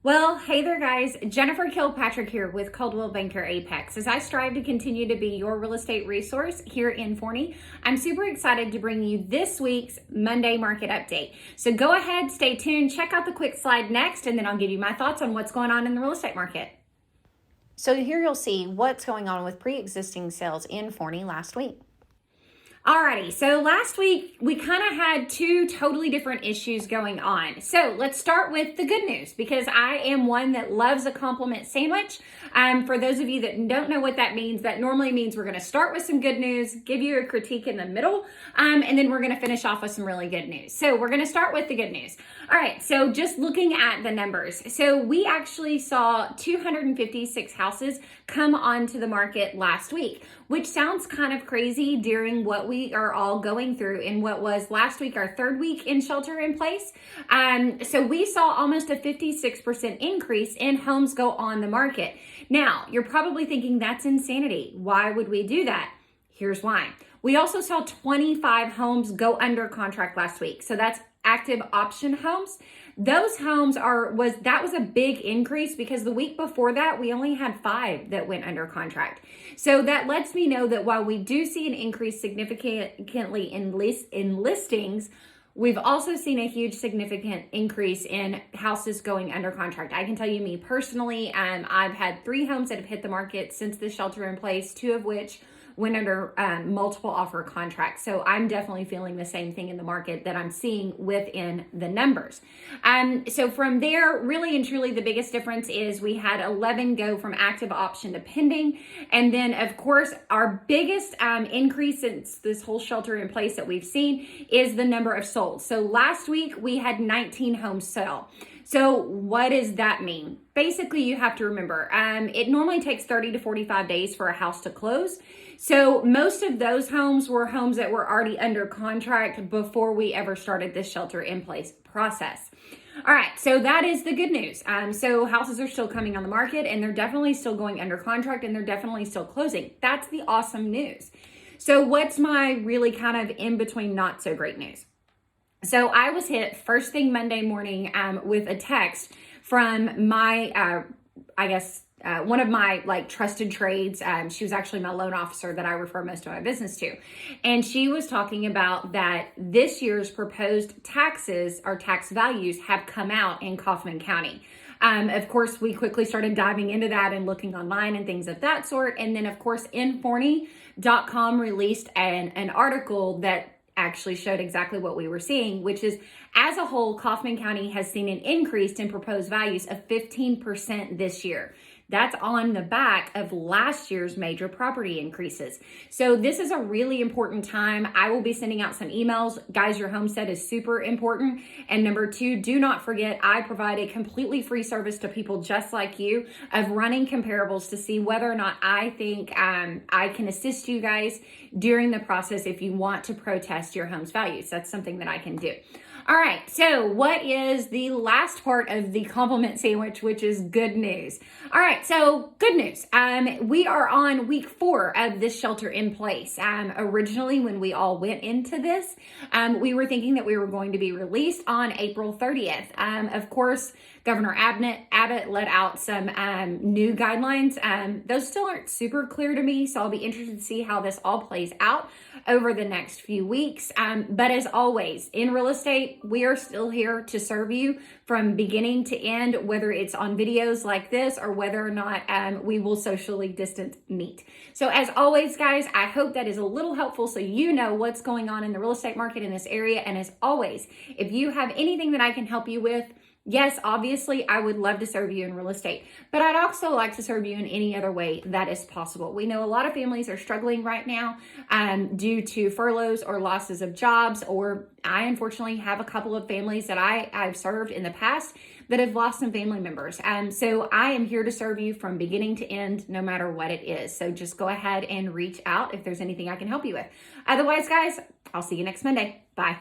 Well, hey there, guys. Jennifer Kilpatrick here with Coldwell Banker Apex. As I strive to continue to be your real estate resource here in Forney, I'm super excited to bring you this week's Monday market update. So go ahead, stay tuned, check out the quick slide next, and then I'll give you my thoughts on what's going on in the real estate market. So here you'll see what's going on with pre-existing sales in Forney last week. Alrighty, so last week we kind of had two totally different issues going on. So let's start with the good news, because I am one that loves a compliment sandwich. For those of you that don't know what that means, that normally means we're going to start with some good news, give you a critique in the middle, and then we're going to finish off with some really good news. So we're going to start with the good news. All right, so just looking at the numbers. So we actually saw 256 houses come onto the market last week, which sounds kind of crazy during what we are all going through in what was last week, our third week in shelter in place. So we saw almost a 56% increase in homes go on the market. Now, you're probably thinking that's insanity. Why would we do that? Here's why. We also saw 25 homes go under contract last week. So that's active option homes. Those homes was a big increase because the week before that, we only had 5 that went under contract. So that lets me know that while we do see an increase significantly in listings, we've also seen a huge significant increase in houses going under contract. I can tell you, me personally, I've had 3 homes that have hit the market since the shelter in place, 2 of which went under multiple offer contracts. So I'm definitely feeling the same thing in the market that I'm seeing within the numbers. So from there, really and truly, the biggest difference is we had 11 go from active option to pending. And then, of course, our biggest increase since this whole shelter in place that we've seen is the number of sold. So last week, we had 19 homes sell. So what does that mean? Basically, you have to remember, it normally takes 30 to 45 days for a house to close. So most of those homes were homes that were already under contract before we ever started this shelter in place process. All right, so that is the good news. So houses are still coming on the market, and they're definitely still going under contract, and they're definitely still closing. That's the awesome news. So what's my really kind of in between not so great news? So I was hit first thing Monday morning with a text from my, one of my trusted trades. She was actually my loan officer that I refer most of my business to. And she was talking about that this year's proposed taxes or tax values have come out in Kaufman County. Of course, we quickly started diving into that and looking online and things of that sort. And then, of course, Forney.com released an article that actually showed exactly what we were seeing, which is, as a whole, Kaufman County has seen an increase in proposed values of 15% this year. That's on the back of last year's major property increases. So this is a really important time. I will be sending out some emails. Guys, your homestead is super important. And number 2, do not forget, I provide a completely free service to people just like you of running comparables to see whether or not I think I can assist you guys during the process if you want to protest your home's values. That's something that I can do. All right, so what is the last part of the compliment sandwich, which is good news? All right, so good news. We are on week 4 of this shelter in place. Originally, when we all went into this, we were thinking that we were going to be released on April 30th. Of course, Governor Abbott let out some new guidelines. Those still aren't super clear to me, so I'll be interested to see how this all plays out over the next few weeks. But as always, in real estate, we are still here to serve you from beginning to end, whether it's on videos like this or whether or not we will socially distance meet. So as always, guys, I hope that is a little helpful so you know what's going on in the real estate market in this area. And as always, if you have anything that I can help you with, yes, obviously, I would love to serve you in real estate, but I'd also like to serve you in any other way that is possible. We know a lot of families are struggling right now due to furloughs or losses of jobs, or I unfortunately have a couple of families that I've served in the past that have lost some family members. So I am here to serve you from beginning to end, no matter what it is. So just go ahead and reach out if there's anything I can help you with. Otherwise, guys, I'll see you next Monday. Bye.